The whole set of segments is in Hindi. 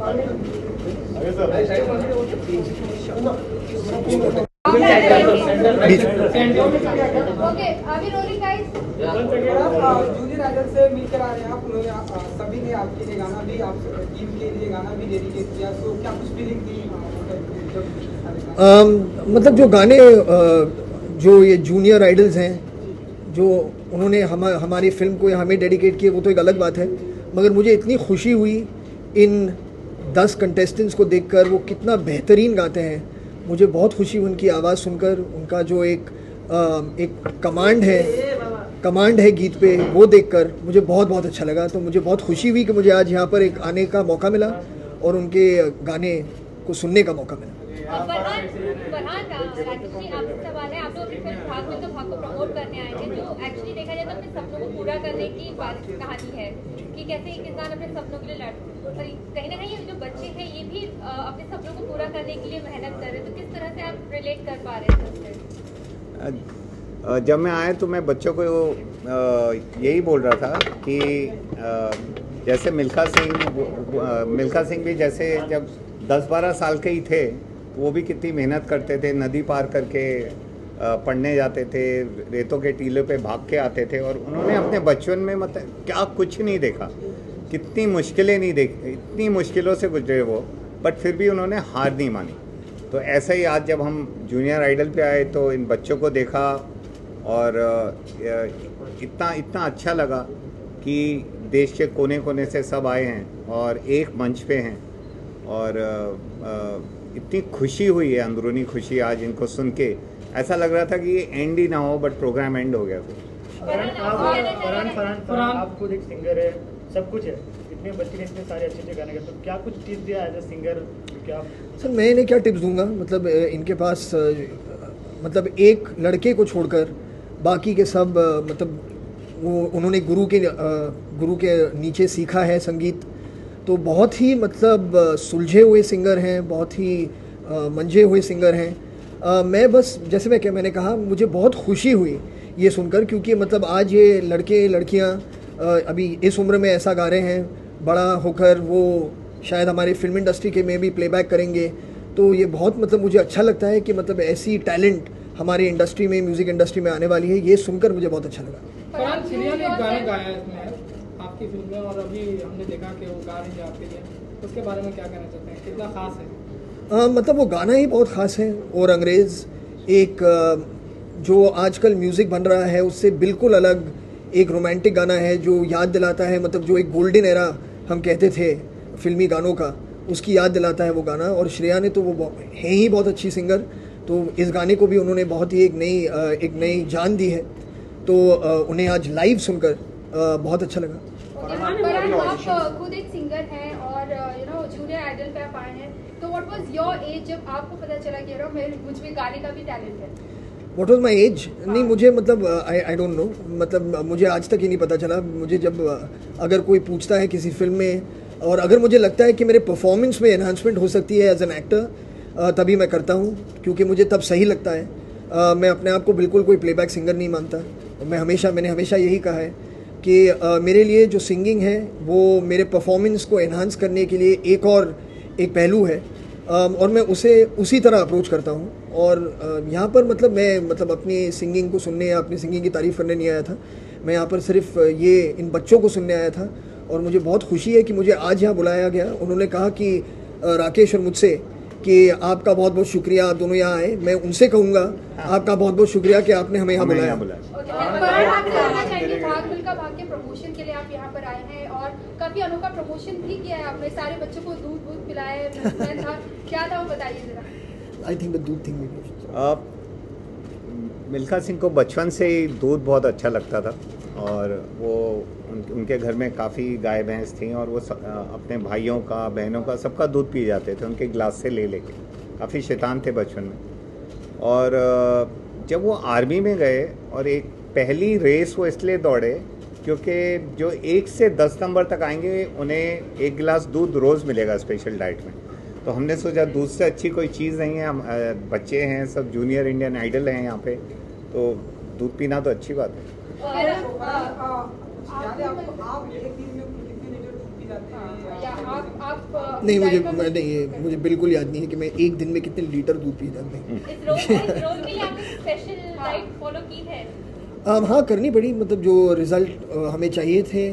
जूनियर आइडल से मिलकर आ रहे हैं आप, उन्होंने सभी ने आपके लिए गाना भी, आप टीम के लिए गाना भी डेडिकेट किया, तो क्या कुछ फीलिंग थी मतलब जो गाने जो ये जूनियर आइडल्स हैं जो उन्होंने हमारी फिल्म को हमें डेडिकेट किए, वो तो एक अलग बात है, मगर मुझे इतनी खुशी हुई इन 10 कंटेस्टेंट्स को देखकर, वो कितना बेहतरीन गाते हैं। मुझे बहुत खुशी हुई उनकी आवाज़ सुनकर, उनका जो एक कमांड है गीत पे, वो देखकर मुझे बहुत बहुत अच्छा लगा। तो मुझे बहुत खुशी हुई कि मुझे आज यहाँ पर एक आने का मौका मिला और उनके गाने को सुनने का मौका मिला। सवाल है, आप लोग अपनी फिल्म भाग में तो भाग को प्रमोट करने आए थे, जो एक्चुअली देखा जाए तो अपने सपनों को पूरा करने की कहानी है कि कैसे एक इंसान अपने सपनों के लिए कहीं ना कहीं जो बच्चे हैं ये भी अपने सपनों को पूरा करने के लिए मेहनत कर रहे हैं, तो किस तरह से आप रिलेट कर पा रहे हैं उससे? जब मैं आया तो मैं बच्चों को यही बोल रहा था कि जैसे मिल्खा सिंह भी जैसे जब 10-12 साल के ही थे, वो भी कितनी मेहनत करते थे, नदी पार करके पढ़ने जाते थे, रेतों के टीलों पे भाग के आते थे, और उन्होंने अपने बचपन में मतलब क्या कुछ नहीं देखा, कितनी मुश्किलें नहीं देखी, इतनी मुश्किलों से गुजरे वो, बट फिर भी उन्होंने हार नहीं मानी। तो ऐसा ही आज जब हम जूनियर आइडल पे आए तो इन बच्चों को देखा और इतना अच्छा लगा कि देश के कोने कोने से सब आए हैं और एक मंच पे हैं, और इतनी खुशी हुई है, अंदरूनी खुशी आज इनको सुन के। ऐसा लग रहा था कि ये एंड ही ना हो, बट प्रोग्राम एंड हो गया। फरहान आप खुद एक सिंगर है, सब कुछ है, इतने बच्चे ने इतने सारे अच्छे गाने गाए, तो क्या कुछ टिप्स दिया एज ए सिंगर? क्या सर मैं इन्हें क्या टिप्स दूंगा, मतलब इनके पास मतलब एक लड़के को छोड़कर बाकी के सब मतलब वो उन्होंने गुरु के नीचे सीखा है संगीत, तो बहुत ही मतलब सुलझे हुए सिंगर हैं, बहुत ही मंझे हुए सिंगर हैं। मैं बस जैसे मैंने कहा, मुझे बहुत खुशी हुई ये सुनकर, क्योंकि मतलब आज ये लड़के लड़कियां अभी इस उम्र में ऐसा गा रहे हैं, बड़ा होकर वो शायद हमारी फिल्म इंडस्ट्री के में भी प्लेबैक करेंगे, तो ये बहुत मतलब मुझे अच्छा लगता है कि मतलब ऐसी टैलेंट हमारी इंडस्ट्री में, म्यूज़िक इंडस्ट्री में आने वाली है। ये सुनकर मुझे बहुत अच्छा लगा। फरहान श्रेया ने एक गाना गाया है इसमें आपकी फिल्म में, और अभी हमने देखा कि वो गा रही है आपके लिए, उसके बारे में क्या कहना चाहते हैं, कितना खास है? मतलब वो गाना ही बहुत ख़ास है, और अंग्रेज़ एक जो आजकल म्यूज़िक बन रहा है उससे बिल्कुल अलग एक रोमांटिक गाना है, जो याद दिलाता है मतलब जो एक गोल्डन एरा हम कहते थे फिल्मी गानों का, उसकी याद दिलाता है वो गाना। और श्रेया ने तो वो है ही बहुत अच्छी सिंगर, तो इस गाने को भी उन्होंने बहुत ही एक नई जान दी है, तो उन्हें आज लाइव सुनकर बहुत अच्छा लगा। आप खुद एक सिंगर हैं और जूनियर आइडल पे आप आए हैं, तो व्हाट वाज योर एज जब आपको पता चला कि मुझ में गाने का भी टैलेंट है? What was my age? नहीं, मुझे मतलब आई डोंट नो, मतलब मुझे आज तक ही नहीं पता चला। मुझे जब अगर कोई पूछता है किसी फिल्म में, और अगर मुझे लगता है कि मेरे परफॉर्मेंस में एनहांसमेंट हो सकती है एज एन एक्टर, तभी मैं करता हूँ, क्योंकि मुझे तब सही लगता है। मैं अपने आप को बिल्कुल कोई प्लेबैक सिंगर नहीं मानता। मैंने हमेशा यही कहा है कि मेरे लिए जो सिंगिंग है वो मेरे परफॉर्मेंस को एनहांस करने के लिए एक पहलू है, और मैं उसे उसी तरह अप्रोच करता हूँ। और यहाँ पर मतलब मैं अपनी सिंगिंग को सुनने या अपनी सिंगिंग की तारीफ़ करने नहीं आया था, मैं यहाँ पर सिर्फ ये इन बच्चों को सुनने आया था। और मुझे बहुत खुशी है कि मुझे आज यहाँ बुलाया गया। उन्होंने कहा कि राकेश और मुझसे कि आपका बहुत बहुत शुक्रिया, आप दोनों यहाँ आए। मैं उनसे कहूँगा आपका बहुत बहुत शुक्रिया कि आपने हमें यहाँ बुलाया। भाग के प्रमोशन के लिए आप यहाँ पर आए हैं, और काफी अनोखा प्रमोशन भी किया है आपने, सारे बच्चों को दूध पिलाया था, क्या था वो बताइए जरा। आई थिंक द दूध थिंग मिल्खा सिंह को बचपन से ही दूध बहुत अच्छा लगता था, और वो उनके घर में काफ़ी गाय भैंस थी, और वो अपने भाइयों का, बहनों का, सबका दूध पी जाते थे उनके गिलास से ले लेके। काफ़ी शैतान थे बचपन में। और जब वो आर्मी में गए, और एक पहली रेस वो इसलिए दौड़े क्योंकि जो 1 से 10 नंबर तक आएंगे उन्हें 1 गिलास दूध रोज़ मिलेगा स्पेशल डाइट में। तो हमने सोचा दूध से अच्छी कोई चीज़ नहीं है, हम बच्चे हैं, सब जूनियर इंडियन आइडल हैं यहाँ पे, तो दूध पीना तो अच्छी बात है। या आप नहीं मुझे बिल्कुल याद नहीं है कि मैं एक दिन में कितने लीटर दूध पी जाता हूँ। इस रोल के लिए आपने स्पेशल डाइट फॉलो की है? हाँ करनी पड़ी, मतलब जो रिज़ल्ट हमें चाहिए थे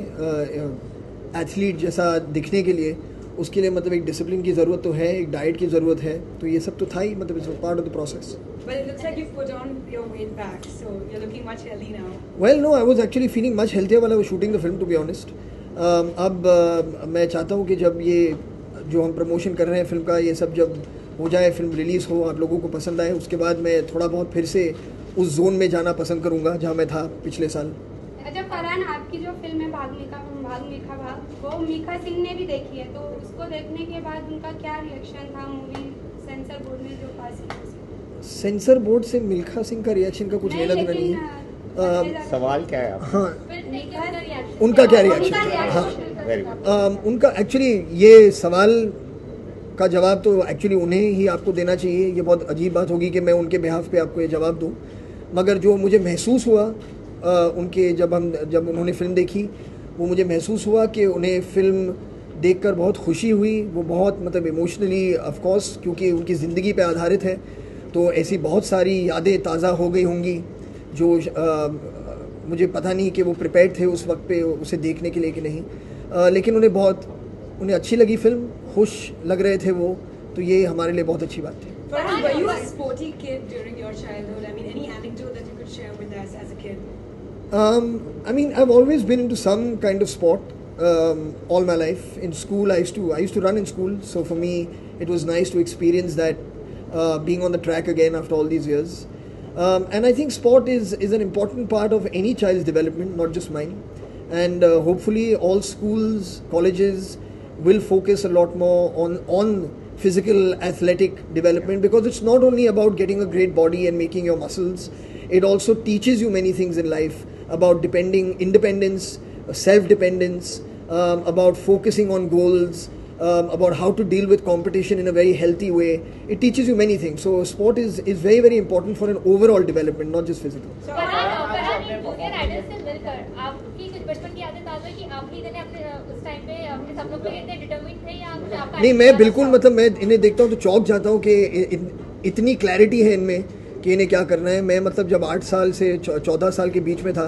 एथलीट जैसा दिखने के लिए, उसके लिए मतलब एक डिसिप्लिन की ज़रूरत तो है, एक डाइट की ज़रूरत है, तो ये सब तो था ही, मतलब it's part of the process. But it looks like you've put on your weight back, so you're looking much healthy now. Well, no, I was actually feeling much healthier while I was shooting the film, to be honest. अब मैं चाहता हूँ कि जब ये जो हम प्रमोशन कर रहे हैं फिल्म का, ये सब जब हो जाए, फिल्म रिलीज़ हो, आप लोगों को पसंद आए, उसके बाद मैं थोड़ा बहुत फिर से उस जोन में जाना पसंद करूँगा जहाँ मैं था पिछले साल। अच्छा फरहान, आपकी जो फिल्म है भाग मिल्खा भाग, वो मीखा सिंह ने भी देखी है, तो उसको देखने के बाद उनका क्या रिएक्शन था मूवी सेंसर बोर्ड में जो पास किया? सेंसर बोर्ड से मिल्खा सिंह का रिएक्शन का कुछ लेना देना नहीं है। सवाल क्या है आपका? हाँ, उनका क्या रिएक्शन? हाँ, वेरी गुड। उनका एक्चुअली ये सवाल का जवाब तो एक्चुअली उन्हें ही आपको देना चाहिए। ये बहुत अजीब बात होगी कि मैं उनके बिहाफ पे आपको ये जवाब दूं, मगर जो मुझे महसूस हुआ उनके जब उन्होंने फ़िल्म देखी, वो मुझे महसूस हुआ कि उन्हें फ़िल्म देखकर बहुत खुशी हुई। वो बहुत मतलब इमोशनली ऑफ कोर्स, क्योंकि उनकी ज़िंदगी पे आधारित है, तो ऐसी बहुत सारी यादें ताज़ा हो गई होंगी जो मुझे पता नहीं कि वो प्रिपेयर्ड थे उस वक्त पे उसे देखने के लिए कि नहीं, लेकिन उन्हें अच्छी लगी फ़िल्म, खुश लग रहे थे वो, तो ये हमारे लिए बहुत अच्छी बात थी। Farhan, were you a sporty kid during your childhood? I mean, any anecdote that you could share with us as a kid? I mean, I've always been into some kind of sport all my life. In school, I used to run in school, so for me, it was nice to experience that, being on the track again after all these years. And I think sport is an important part of any child's development, not just mine. And hopefully, all schools, colleges will focus a lot more on physical athletic development, because it's not only about getting a great body and making your muscles. It also teaches you many things in life about independence, self-dependence, about focusing on goals, about how to deal with competition in a very healthy way. It teaches you many things. So sport is very, very important for an overall development, not just physical. Junior idol से मिलकर आपकी कुछ बचपन की यादें ताज़ा कि आप भी अपने उस टाइम पे अपने सपनों के लिए इतने डिटरमिन्ड थे, या कुछ आपका? नहीं, मैं बिल्कुल, मतलब मैं इन्हें देखता हूँ तो चौंक जाता हूँ कि इतनी क्लैरिटी है इनमें कि इन्हें क्या करना है। मैं मतलब जब 8 साल से 14 साल के बीच में था,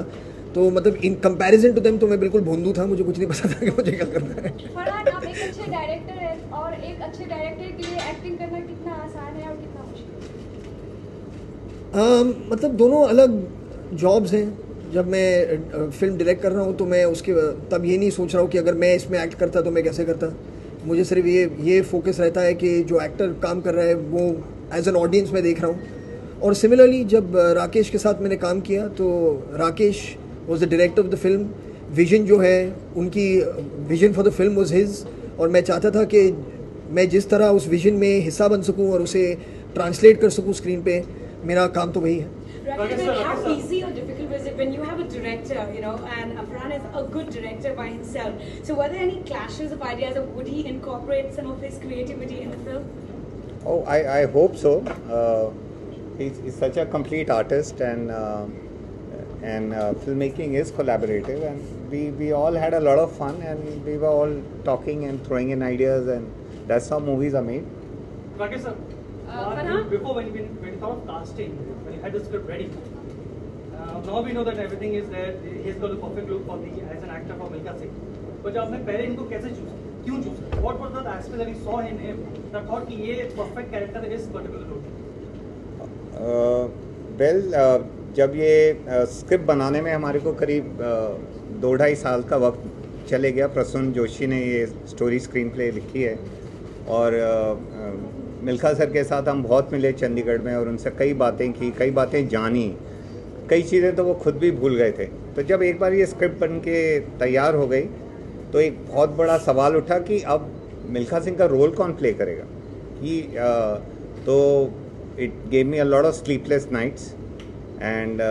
तो मतलब इन कंपैरिजन टू देम तो मैं बिल्कुल भोंदू था, मुझे कुछ नहीं पता था कि मुझे क्या करना है। फरहान, आप एक अच्छे डायरेक्टर हैं, और एक अच्छे डायरेक्टर के लिए एक्टिंग करना कितना आसान है और कितना मुश्किल? मतलब दोनों अलग जॉब्स हैं। जब मैं फिल्म डायरेक्ट कर रहा हूँ तो मैं उसके तब ये नहीं सोच रहा हूँ कि अगर मैं इसमें एक्ट करता तो मैं कैसे करता। मुझे सिर्फ ये फोकस रहता है कि जो एक्टर काम कर रहा है वो एज एन ऑडियंस मैं देख रहा हूँ। और सिमिलरली जब राकेश के साथ मैंने काम किया, तो Rakesh was the director of the film. Vision जो है, उनकी vision for the film was his, और मैं चाहता था कि मैं जिस तरह उस विजन में हिस्सा बन सकूँ और उसे ट्रांसलेट कर सकूँ स्क्रीन पे, मेरा काम तो वही है। How easy or difficult was it when you have a director, you know, and Farhan is a good director by himself? So were there any clashes of ideas, or would he incorporate some of his creativity in the film? Oh, I hope so. He's such a complete artist, and filmmaking is collaborative, and we all had a lot of fun, and we were all talking and throwing in ideas, and that's how movies are made. Rakesh sir, before when you thought of casting, when you had the script ready, now we know that everything is there. He's got the perfect look as an actor for Milkha Singh. But जब आपने पहले इनको कैसे choose? क्यों choose? What was the aspect that you saw in him that thought कि ये perfect character is particular role? Well, जब ये स्क्रिप्ट बनाने में हमारे को करीब 2-2.5 साल का वक्त चले गया। प्रसून जोशी ने ये स्टोरी स्क्रीन प्ले लिखी है, और मिल्खा सर के साथ हम बहुत मिले चंडीगढ़ में, और उनसे कई बातें की, कई बातें जानी, कई चीज़ें तो वो खुद भी भूल गए थे। तो जब एक बार ये स्क्रिप्ट बन के तैयार हो गई, तो एक बहुत बड़ा सवाल उठा कि अब मिल्खा सिंह का रोल कौन प्ले करेगा। तो it gave me a lot of sleepless nights, and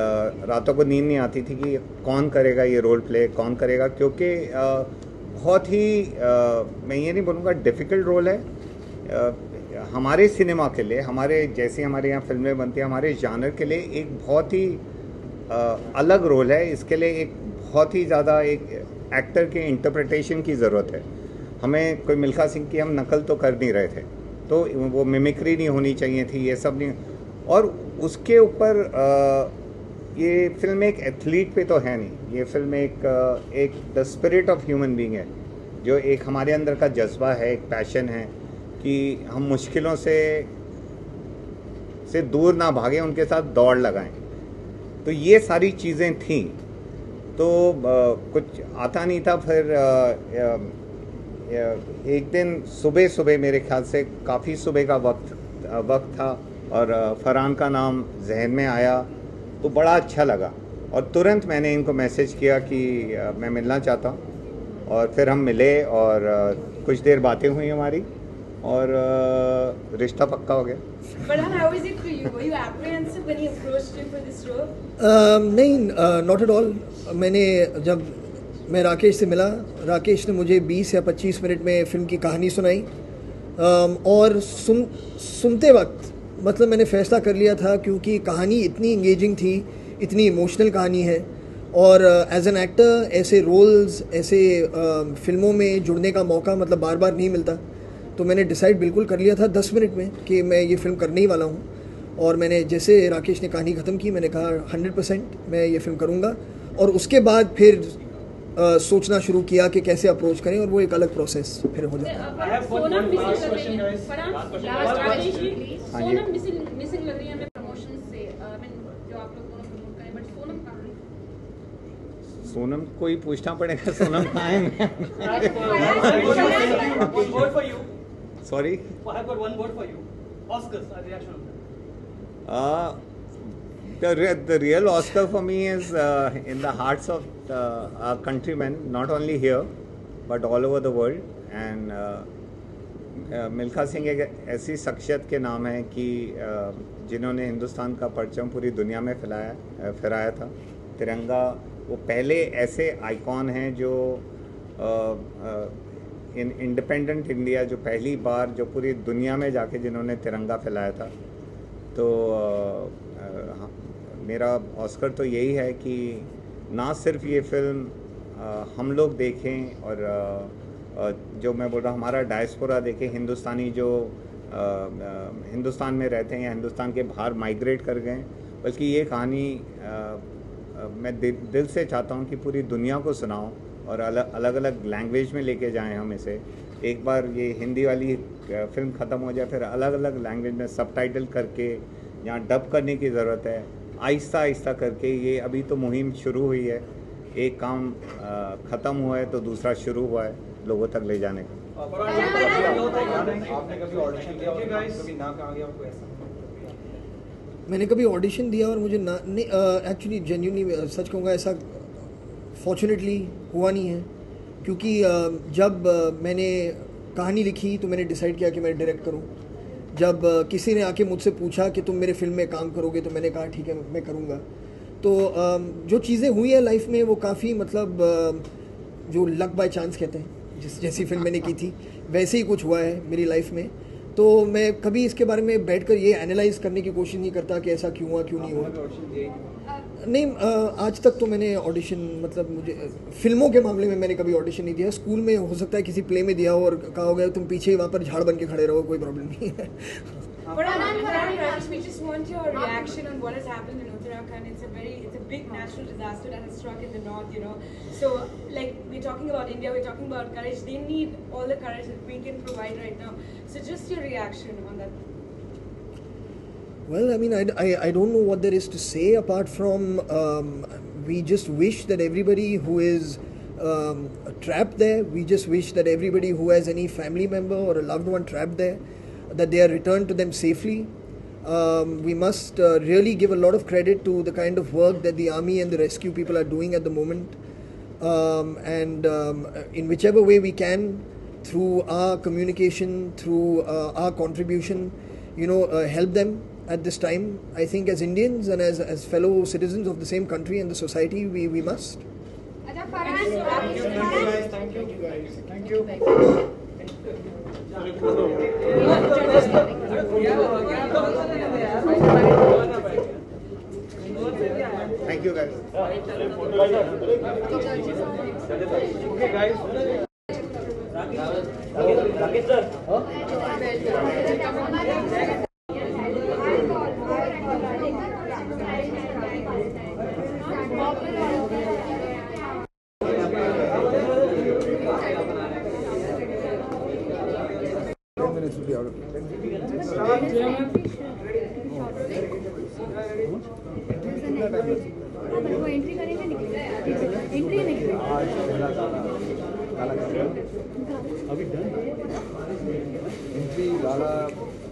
रातों को नींद नहीं आती थी कि कौन करेगा ये रोल प्ले, कौन करेगा, क्योंकि बहुत ही मैं ये नहीं बोलूँगा डिफ़िकल्ट रोल है हमारे सिनेमा के लिए, हमारे जैसी हमारे यहाँ फिल्में बनती हैं, हमारे जानर के लिए एक बहुत ही अलग रोल है। इसके लिए एक बहुत ही ज़्यादा एक एक्टर के इंटरप्रिटेशन की ज़रूरत है। हमें कोई मिल्खा सिंह की हम नकल तो कर नहीं रहे थे, तो वो मिमिक्री नहीं होनी चाहिए थी, ये सब नहीं। और उसके ऊपर ये फिल्म एक एथलीट पे तो है नहीं, ये फिल्म एक the spirit of human being है, जो एक हमारे अंदर का जज्बा है, एक पैशन है कि हम मुश्किलों से दूर ना भागें, उनके साथ दौड़ लगाएं। तो ये सारी चीज़ें थीं, तो कुछ आता नहीं था। फिर एक दिन सुबह मेरे ख्याल से काफ़ी सुबह का वक्त था और फरहान का नाम जहन में आया, तो बड़ा अच्छा लगा और तुरंत मैंने इनको मैसेज किया कि मैं मिलना चाहता हूँ, और फिर हम मिले और कुछ देर बातें हुई हमारी और रिश्ता पक्का हो गया। नहीं, नॉट एट ऑल। जब मैं राकेश से मिला, राकेश ने मुझे 20 या 25 मिनट में फ़िल्म की कहानी सुनाई, और सुनते वक्त मतलब मैंने फ़ैसला कर लिया था, क्योंकि कहानी इतनी इंगेजिंग थी, इतनी इमोशनल कहानी है, और एज एन एक्टर ऐसे रोल्स, ऐसे फिल्मों में जुड़ने का मौका मतलब बार बार नहीं मिलता। तो मैंने डिसाइड बिल्कुल कर लिया था 10 मिनट में कि मैं ये फ़िल्म करने ही वाला हूँ। और मैंने जैसे राकेश ने कहानी ख़त्म की, मैंने कहा 100% मैं ये फ़िल्म करूँगा, और उसके बाद फिर सोचना शुरू किया कि कैसे अप्रोच करें, और वो एक अलग प्रोसेस फिर हो जाता है। सोनम मिसिंग लग रही है हमें प्रमोशन से, जो आप लोग दोनों प्रमोट करें, बट सोनम कहाँ है? सोनम को ही पूछना पड़ेगा, सोनम कहाँ है? Sorry? I have got one word for you. Oscars, a reaction on that. The real Oscar for me is in the hearts of our countrymen, not only here but all over the world. And Milkha Singh एक ऐसी शख्सियत के नाम है कि जिन्होंने हिंदुस्तान का परचम पूरी दुनिया में फहराया था। तिरंगा वो पहले ऐसे आइकॉन हैं जो इन इंडिपेंडेंट इंडिया, जो पहली बार जो पूरी दुनिया में जाके जिन्होंने तिरंगा फैलाया था। तो मेरा ऑस्कर तो यही है कि ना सिर्फ ये फिल्म हम लोग देखें और जो मैं बोल रहा हूँ हमारा डायस्पोरा देखे, हिंदुस्तानी जो हिंदुस्तान में रहते हैं या हिंदुस्तान के बाहर माइग्रेट कर गए, बल्कि ये कहानी मैं दिल से चाहता हूँ कि पूरी दुनिया को सुनाऊँ और अलग अलग लैंग्वेज में लेके जाएं हम इसे। एक बार ये हिंदी वाली फिल्म ख़त्म हो जाए, फिर अलग अलग लैंग्वेज में सबटाइटल करके यहाँ डब करने की ज़रूरत है। आहिस्ता आहिस्ता करके ये अभी तो मुहिम शुरू हुई है, एक काम ख़त्म हुआ है तो दूसरा शुरू हुआ है लोगों तक ले जाने का। मैंने कभी ऑडिशन दिया और मुझे ना नहीं, एक्चुअली जेन्युइनली सच कहूँगा ऐसा फॉर्चुनेटली हुआ नहीं है, क्योंकि जब मैंने कहानी लिखी तो मैंने डिसाइड किया कि मैं डायरेक्ट करूं। जब किसी ने आके मुझसे पूछा कि तुम मेरे फिल्म में काम करोगे, तो मैंने कहा ठीक है मैं करूंगा। तो जो चीज़ें हुई है लाइफ में वो काफ़ी मतलब जो लक बाय चांस कहते हैं, जैसी फिल्म मैंने की थी वैसे ही कुछ हुआ है मेरी लाइफ में। तो मैं कभी इसके बारे में बैठकर ये एनालाइज करने की कोशिश नहीं करता कि ऐसा क्यों हुआ क्यों नहीं हुआ। नहीं, आज तक तो मैंने ऑडिशन मतलब मुझे फिल्मों के मामले में मैंने कभी ऑडिशन नहीं दिया। स्कूल में हो सकता है किसी प्ले में दिया हो और कहा हो गया तुम पीछे ही वहाँ पर झाड़ बन के खड़े रहो, कोई प्रॉब्लम नहीं है। We just want your reaction on what has happened in Uttarakhand. It's a big natural disaster that has struck in the north, you know. So, like, we're talking about India, we're talking about courage. They need all the courage that we can provide right now. So, just your reaction on that. Well, I mean, I don't know what there is to say apart from we just wish that everybody who is trapped there, we just wish that everybody who has any family member or a loved one trapped there, that they are returned to them safely. We must really give a lot of credit to the kind of work that the army and the rescue people are doing at the moment. And in whichever way we can, through our communication, through our contribution, you know, help them at this time. I think as Indians and as fellow citizens of the same country and the society, we must. Thank you guys. Thank you guys. Thank you. Thank you guys. Okay guys. 3 out of 10. वो एंट्री करेंगे एंट्री नहीं अभी डन एंट्री गाला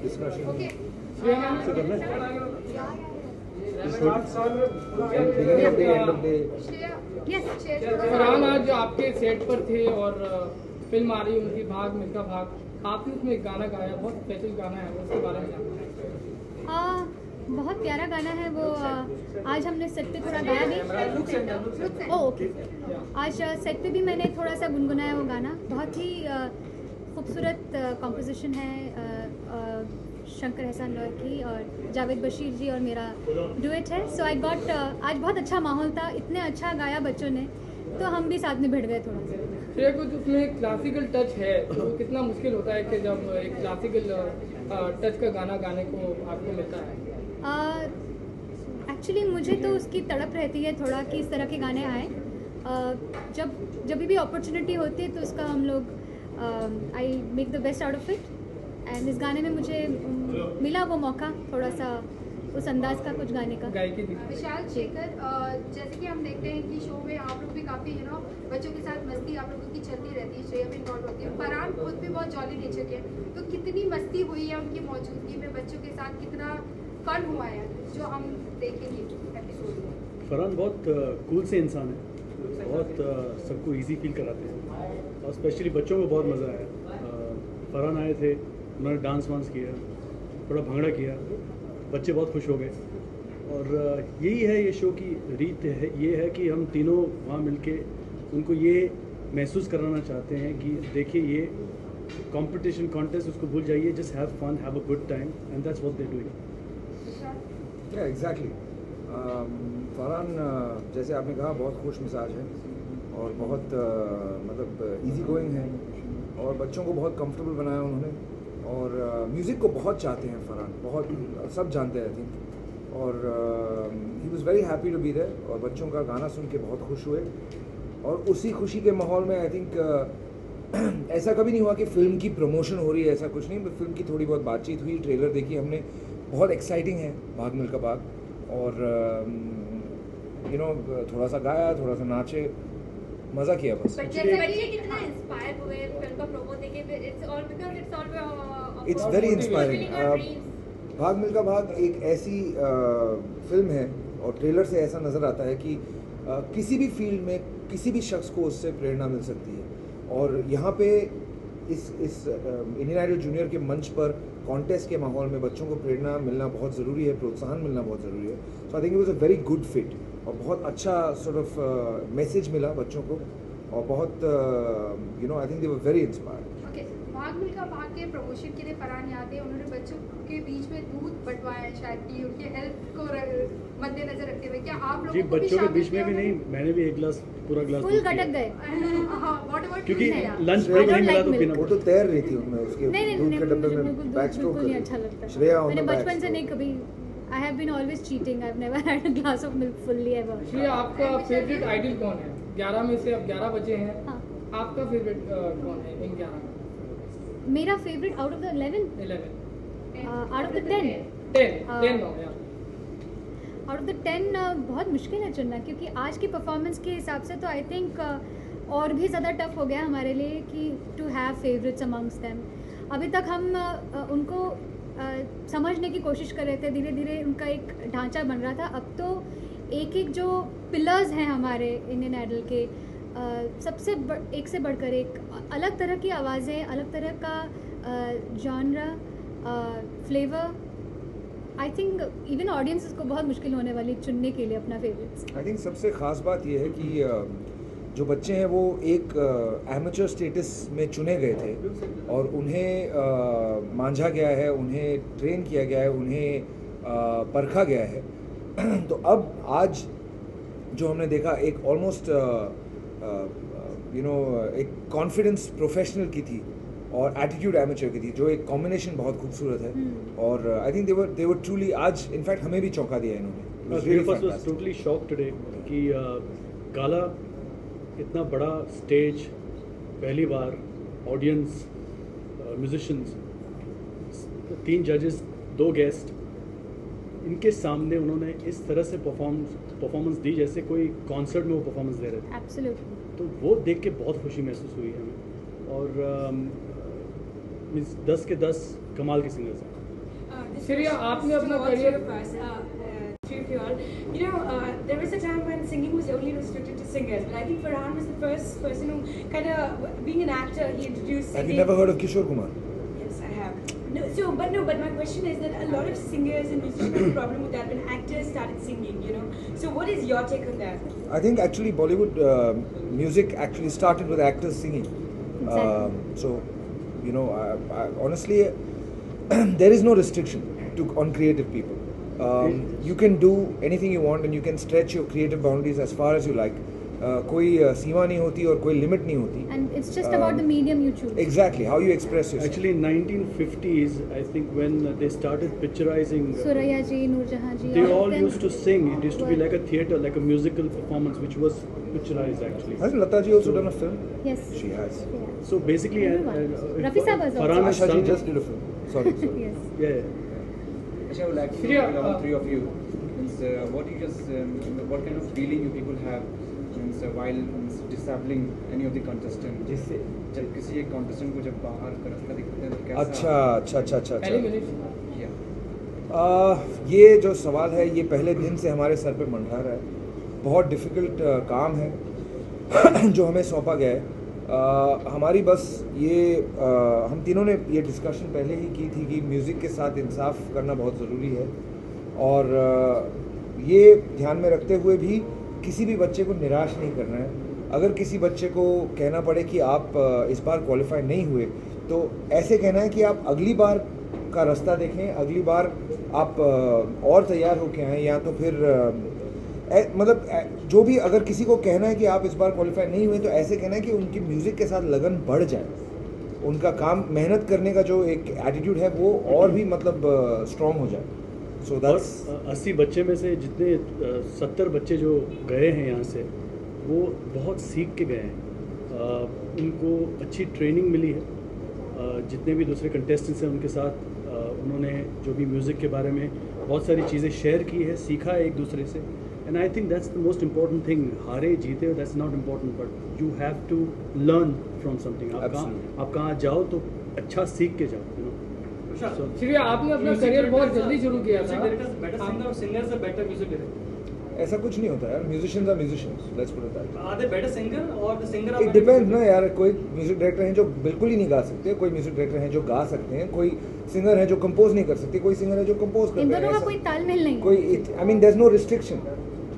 डिस्कशन से करना है beginning of the end of the Farhan आज आपके सेट पर थे और फिल्म आ रही उनकी भाग मिल्खा भाग, आपने उसमें एक गाना गाया, बहुत स्पेशल गाना है, उसके बारे में जानना है। बहुत प्यारा गाना है वो। आज हमने सेट पे थोड़ा गाया भी। ओके, आज सेट पे भी मैंने थोड़ा सा गुनगुनाया वो गाना। बहुत ही खूबसूरत कॉम्पोजिशन है शंकर एहसान लॉय की और जावेद बशीर जी और मेरा डुएट है। सो आई गॉट आज बहुत अच्छा माहौल था, इतने अच्छा गाया बच्चों ने, तो हम भी साथ में भिड़ गए थोड़ा सा। फिर कुछ उसमें क्लासिकल टच है, तो कितना मुश्किल होता है कि जब एक क्लासिकल टच का गाना गाने को आपको मिलता है? एक्चुअली मुझे तो उसकी तड़प रहती है थोड़ा कि इस तरह के गाने आए। जब भी अपॉर्चुनिटी होती है तो उसका हम लोग I make the best out of it. And इस गाने में मुझे मिला वो मौका थोड़ा सा उस अंदाज का कुछ गाने का। विशाल शेखर, जैसे कि हम देखते हैं कि शो में आप लोग भी काफ़ी बच्चों के साथ मस्ती आप लोगों की चलती रहती है, श्रेया भी इन्वॉल्व होती है। फरहान खुद भी बहुत जॉली नेचर के, तो कितनी मस्ती हुई है उनकी मौजूदगी में बच्चों के साथ, कितना फन हुआ है जो हम देखेंगे एपिसोड में। फरहान बहुत कूल से इंसान है, बहुत सबको इजी फील कराते हैं और स्पेशली बच्चों को बहुत मज़ा आया। फरहान आए थे, उन्होंने डांस वांस किया, थोड़ा भंगड़ा किया, बच्चे बहुत खुश हो गए। और यही है ये शो की रीत है, ये है कि हम तीनों वहाँ मिलके उनको ये महसूस कराना चाहते हैं कि देखिए ये कंपटीशन कॉन्टेस्ट उसको भूल जाइए, just have fun, have a good time, and that's what they doing. Exactly. Farhan जैसे आपने कहा बहुत खुश मिजाज है और बहुत मतलब इजी गोइंग है और बच्चों को बहुत कंफर्टेबल बनाया उन्होंने और म्यूज़िक को बहुत चाहते हैं फरहान, बहुत सब जानते हैं आई थिंक। और he was very happy to be there और बच्चों का गाना सुन के बहुत खुश हुए। और उसी खुशी के माहौल में आई थिंक ऐसा कभी नहीं हुआ कि फ़िल्म की प्रमोशन हो रही है, ऐसा कुछ नहीं। फिल्म की थोड़ी बहुत बातचीत हुई, ट्रेलर देखी हमने, बहुत एक्साइटिंग है भाग मिल्खा भाग। और थोड़ा सा गाया, थोड़ा सा नाचे, मज़ा किया बस। बच्चे कितना इंस्पायर हुए फिल्म का प्रोमो देखे, इट्स वेरी इंस्पायरिंग। भाग मिल्खा भाग एक ऐसी फिल्म है और ट्रेलर से ऐसा नज़र आता है कि किसी भी फील्ड में किसी भी शख्स को उससे प्रेरणा मिल सकती है। और यहाँ पे इस इंडियन आइडल जूनियर के मंच पर कॉन्टेस्ट के माहौल में बच्चों को प्रेरणा मिलना बहुत ज़रूरी है, प्रोत्साहन मिलना बहुत ज़रूरी है। So I think it was a very good fit और बहुत अच्छा सॉर्ट ऑफ मैसेज मिला बच्चों को और बहुत I think they were very inspired. भाग मिल्खा भाग के प्रमोशन के लिए फरहान याद है उन्होंने बच्चों के बीच में दूध बंटवाया है शायद कि उनके हेल्थ को मद्देनजर रखते हुए। क्या आप लोगों को बच्चों के बीच में भी नहीं, मैंने भी एक गिलास पूरा गिलास फुल गटक गए क्योंकि लंच ब्रेक नहीं मिला तो पीना वो तो तैर रही थी उनमें उसके दूध के डब्बे में बैक स्ट्रोक कर रही अच्छा लगता। श्रेया मैंने बचपन से नहीं कभी I have been always cheating. I've never had a glass of milk fully ever. Shreya, आपका फेवरेट आइडल कौन है? 11 में से अब 11 बचे हैं। हाँ। आपका फेवरेट कौन है इन 11 में? मेरा favourite out of the 11 out of the 10 out of the 10 बहुत मुश्किल है चुनना, क्योंकि आज की परफॉर्मेंस के हिसाब से तो आई थिंक और भी ज़्यादा टफ हो गया हमारे लिए कि to have favourites amongst them. अभी तक हम उनको समझने की कोशिश कर रहे थे, धीरे धीरे उनका एक ढांचा बन रहा था। अब तो एक एक जो पिलर्स हैं हमारे इंडियन आइडल के, सबसे एक से बढ़कर एक अलग तरह की आवाज़ें, अलग तरह का genre, flavour. I think even audience को बहुत मुश्किल होने वाली चुनने के लिए अपना फेवरेट्स। आई थिंक सबसे ख़ास बात यह है कि जो बच्चे हैं वो एक एमेचर स्टेटस में चुने गए थे और उन्हें मांझा गया है, उन्हें ट्रेन किया गया है, उन्हें परखा गया है। तो अब आज जो हमने देखा एक ऑलमोस्ट एक कॉन्फिडेंस प्रोफेशनल की थी और एटीट्यूड एमेचर की थी, जो एक कॉम्बिनेशन बहुत खूबसूरत है। और I think they were truly, आज इनफैक्ट हमें भी चौंका दिया इन्होंने। टोटली शॉक टुडे कि गाला इतना बड़ा स्टेज, पहली बार ऑडियंस, म्यूजिशियंस, 3 जजेस 2 गेस्ट, इनके सामने उन्होंने इस तरह से परफॉर्मेंस दी जैसे कोई कॉन्सर्ट में वो परफॉर्मेंस दे रहे थे। एब्सोल्युटली। तो वो देख के बहुत खुशी महसूस हुई हमें, और 10 के 10 कमाल के सिंगर्स हैं। श्रेया, आपने अपना career there was a time when singing was only restricted to singers, but I think Farhan was the first person who kind of, being an actor, he introduced singing. Have you never heard of Kishore Kumar? Yes, I have. But my question is that a lot of singers and musicians have a problem with that when actors started singing, you know. So what is your take on that? I think actually Bollywood music actually started with actors singing. Exactly. So, you know, I honestly, there is no restriction on creative people. You can do anything you want and you can stretch your creative boundaries as far as you like. कोई सीमा नहीं होती और कोई लिमिट नहीं होती. And it's just about the medium you choose. Exactly, how you express yourself. Actually, in 1950s, I think when they started picturizing, Suraya ji, Noorjahan ji, they all used to sing. It used to be like a theatre, like a musical performance, which was picturized actually. Hasn't Lata ji also done a film? Yes. She has. Yeah. So basically, Rafi Saab was also. Farhan Asha ji sung- just did a film. Sorry. Yes. Yeah. Actually, I would like to Shreya, know all three of you. What kind of feeling you people have while disabling any of the contestant? जिससे जब किसी एक contestant को जब बाहर का रास्ता दिखाते हैं तो कैसा? अच्छा. पहली मिनट ये जो सवाल है ये पहले दिन से हमारे सर पे मंडरा रहा है. बहुत डिफ़िकल्ट काम है जो हमें सौंपा गया है. हमारी बस ये हम तीनों ने ये डिस्कशन पहले ही की थी कि म्यूज़िक के साथ इंसाफ करना बहुत ज़रूरी है, और ये ध्यान में रखते हुए भी किसी भी बच्चे को निराश नहीं करना है. अगर किसी बच्चे को कहना पड़े कि आप इस बार क्वालिफाई नहीं हुए तो ऐसे कहना है कि आप अगली बार का रास्ता देखें, अगली बार आप और तैयार होके आएँ, या तो फिर मतलब जो भी अगर किसी को कहना है कि आप इस बार क्वालिफाई नहीं हुए तो ऐसे कहना है कि उनकी म्यूज़िक के साथ लगन बढ़ जाए, उनका काम मेहनत करने का जो एक एटीट्यूड है वो और भी मतलब स्ट्रॉन्ग हो जाए. सो दैट्स 80 बच्चे में से जितने 70 बच्चे जो गए हैं यहाँ से वो बहुत सीख के गए हैं. उनको अच्छी ट्रेनिंग मिली है. जितने भी दूसरे कंटेस्टेंट्स हैं उनके साथ उन्होंने जो भी म्यूज़िक के बारे में बहुत सारी चीज़ें शेयर की है, सीखा है एक दूसरे से. And I think that's the most important thing. हारे जीते that's not important, but you have to learn from something. आप कहाँ जाओ तो अच्छा सीख के जाओ. श्रेया, आपने अपना करियर बहुत जल्दी शुरू किया था. ऐसा कुछ नहीं होता यार. Musicians are musicians, let's put it that. Are they better singer or the singer are it depends ना यार. कोई म्यूजिक डायरेक्टर हैं जो बिल्कुल ही नहीं गा सकते, कोई म्यूजिक डायरेक्टर हैं जो गा सकते हैं, कोई सिंगर है जो कंपोज नहीं कर सकते, कोई सिंगर है जो कंपोज करते हैं. इन दोनों का कोई तालमेल नहीं. कोई I mean there is no restriction.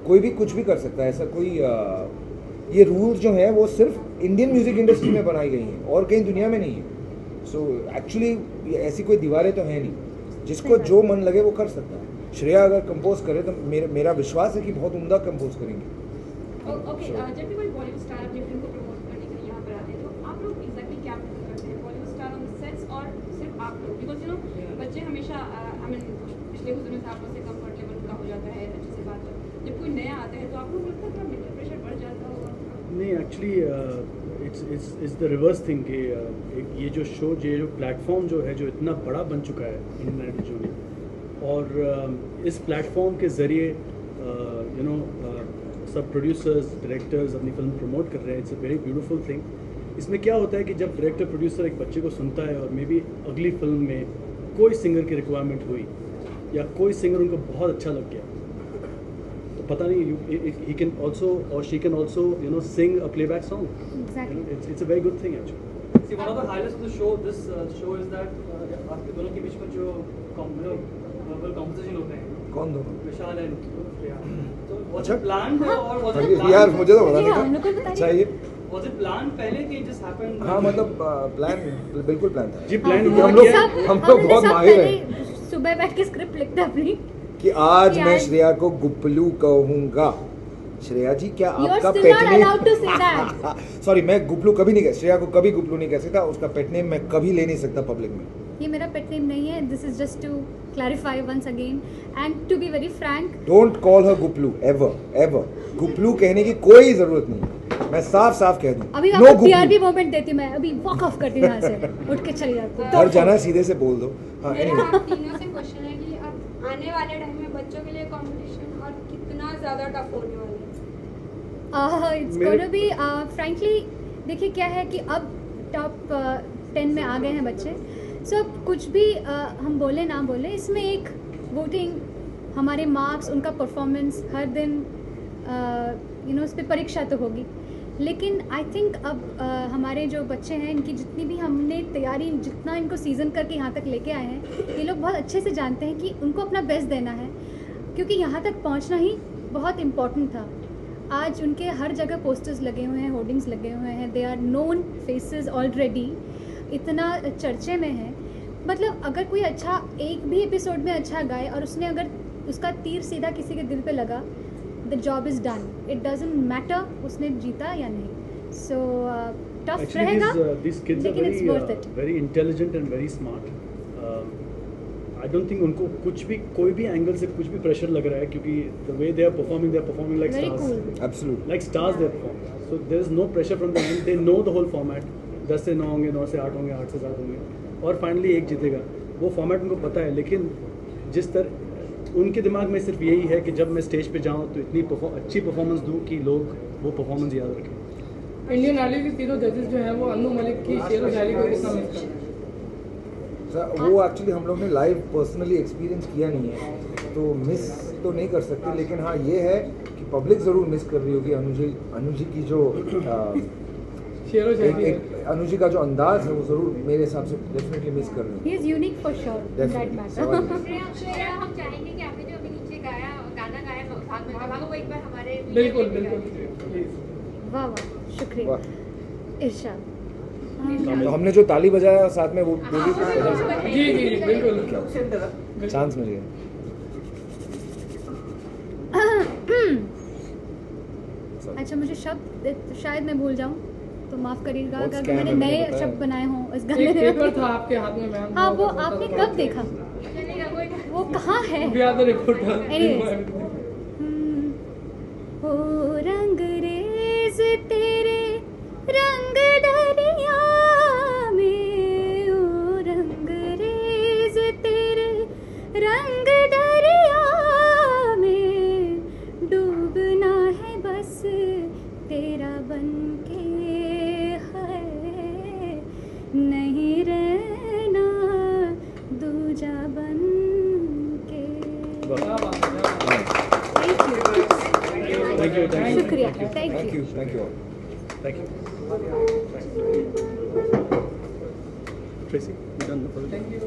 कोई भी कुछ भी कर सकता है. ऐसा कोई ये रूल्स जो हैं वो सिर्फ इंडियन म्यूजिक इंडस्ट्री में बनाई गई हैं और कहीं दुनिया में नहीं है. सो एक्चुअली ऐसी कोई दीवारें तो हैं नहीं. जिसको जो मन लगे वो कर सकता है. श्रेया अगर कंपोज करे तो मेरा विश्वास है कि बहुत उम्दा कंपोज करेंगे. ओके, जब भी कोई बॉलीवुड स्टार अपनी फिल्म को प्रमोट करने के लिए यहाँ पर आते हैं तो आप लोग एग्जैक्टली क्या प्रेफर करते हैं? Bollywood star on the sets और सिर्फ आप लोग? बिकॉज यू नो बच्चे हमेशा आई मीन पिछले कुछ दिनों से आप लोग से कंफर्ट लेवल उनका हो जाता है. अच्छी सी बात है. जब कोई नया आता है तो आप लोग को लगता है थोड़ा मेंटल प्रेशर बढ़ जाता होगा? नहीं, actually it's the reverse thing कि ये जो शो जो प्लेटफॉर्म जो है जो इतना बड़ा बन चुका है इंडियन आइडल जो ने, और इस प्लेटफॉर्म के ज़रिए यू नो सब प्रोड्यूसर्स डायरेक्टर्स अपनी फिल्म प्रमोट कर रहे हैं. It's a very beautiful thing. इसमें क्या होता है कि जब डायरेक्टर प्रोड्यूसर एक बच्चे को सुनता है और मे बी अगली फिल्म में कोई सिंगर की रिक्वायरमेंट हुई या कोई सिंगर उनको बहुत अच्छा लग गया तो पता नहीं ही कैन ऑल्सो और she can also you know sing a playback song. It's a very good thing actually. See, one of the highlights of the show, this show is that आपके दोनों के बीच में जो verbal conversation होते हैं. कौन दोनों? विशाल एंड श्रेया. तो was it planned or was it यार planned? मुझे तो पता नहीं था. अच्छा ये Was it planned पहले कि just happened? हाँ मतलब प्लान बिल्कुल प्लान था. जी प्लान हम लोग बहुत माहिर हैं. सुबह बैठ के स्क्रिप्ट लिखते अपनी कि आज मैं श्रेया को गुप्लू कहूँगा. श्रेया जी क्या आपका पेट नेम? सॉरी, मैं गुप्लू कभी नहीं कह. श्रेया को कभी गुप्लू नहीं कह सकता. उसका पेट नेम मैं कभी ले नहीं सकता पब्लिक में. ये मेरा पेट नेम नहीं है. This is just to clarify once again and to be very frank. Don't call her Guplu ever ever. Guplu कहने की कोई जरूरत नहीं. मैं साफ कह दूं, अभी नो आपको टीआरपी मोमेंट देती मैं, अभी वॉक ऑफ करती हूं यहाँ से, उठ के चली जाती हूं। घर जाना सीधे से बोल दो। हाँ, मेरा आप तीनों से क्वेश्चन है कि अब आने वाले टाइम में बच्चों के लिए कंपटीशन और कितना ज़्यादा टफ होने वाला है? इट्स गोना बी फ्रैंकली, देखिए क्या है कि अब टॉप 10 में आ गए हैं बच्चे, सो कुछ भी हम बोले ना बोले, इसमें एक वोटिंग, हमारे मार्क्स, उनका परफॉर्मेंस हर दिन उस पर परीक्षा तो होगी, लेकिन आई थिंक अब हमारे जो बच्चे हैं, इनकी जितनी भी हमने तैयारी, जितना इनको सीज़न करके यहाँ तक लेके आए हैं, ये लोग बहुत अच्छे से जानते हैं कि उनको अपना बेस्ट देना है, क्योंकि यहाँ तक पहुँचना ही बहुत इम्पॉर्टेंट था। आज उनके हर जगह पोस्टर्स लगे हुए हैं, होर्डिंग्स लगे हुए हैं, they are known faces already, इतना चर्चे में है। मतलब अगर कोई अच्छा एक भी एपिसोड में अच्छा गाए और उसने अगर उसका तीर सीधा किसी के दिल पे लगा, the job is done, it doesn't matter उसने जीता या नहीं। सो टफ रहेगा, लेकिन it's worth it. Very intelligent and very smart. I don't think उनको कुछ भी, कोई भी एंगल से कुछ भी प्रेशर लग रहा है, क्योंकि the way they are performing like stars, absolutely like stars they are performing, so there is no pressure from the end, they know the whole format, 10 से 9 होंगे, 9 से 8 होंगे, 8 से 7 होंगे, और फाइनली एक जीतेगा, वो फॉर्मेट उनको पता है। लेकिन जिस तरह उनके दिमाग में सिर्फ यही है कि जब मैं स्टेज पे जाऊँ तो इतनी अच्छी परफॉर्मेंस दूँ कि लोग वो परफॉर्मेंस याद रखें। इंडियन आइडल के तीनों जजेस जो हैं वो अनु मलिक की शेर व शायरी को कितना मिस करते हैं? वो एक्चुअली हम लोग ने लाइव पर्सनली एक्सपीरियंस किया नहीं है, तो मिस तो नहीं कर सकते, लेकिन हाँ ये है कि पब्लिक ज़रूर मिस कर रही होगी अनु जी की जो शेर व शायरी, अनु जी का जो अंदाज है वो ज़रूर मेरे हिसाब से डेफिनेटली मिस कर रहे हैं। He is unique for sure in that matter. हम चाहेंगे कि आपने जो अभी नीचे गाया गाना गाया भाग में भाग, वो एक बार हमारे बिल्कुल बिल्कुल। वाह वाह, शुक्रिया इरशाद। तो हमने जो ताली बजाया साथ में वो भी जी जी बिल्कुल चांस मिल गया। अच्छा, मुझे शब्द शायद मैं भूल जाऊं तो माफ करिएगा What's अगर मैंने नए शब्द बनाए हों इस गाने एक में। पेपर था आपके हाथ में मैम, हाँ, वो आपने कब देखा? वो कहाँ है? We are the reporter. Anyways, ओ रंगरेज तेरे रंग दरिया में, ओ रंगरेज तेरे रंग दरिया में, डूबना है बस तेरा बनके है, नहीं रहना दूजा बनके। Thank you. शुक्रिया, thank you. Thank you. Tracy, you done the Thank you.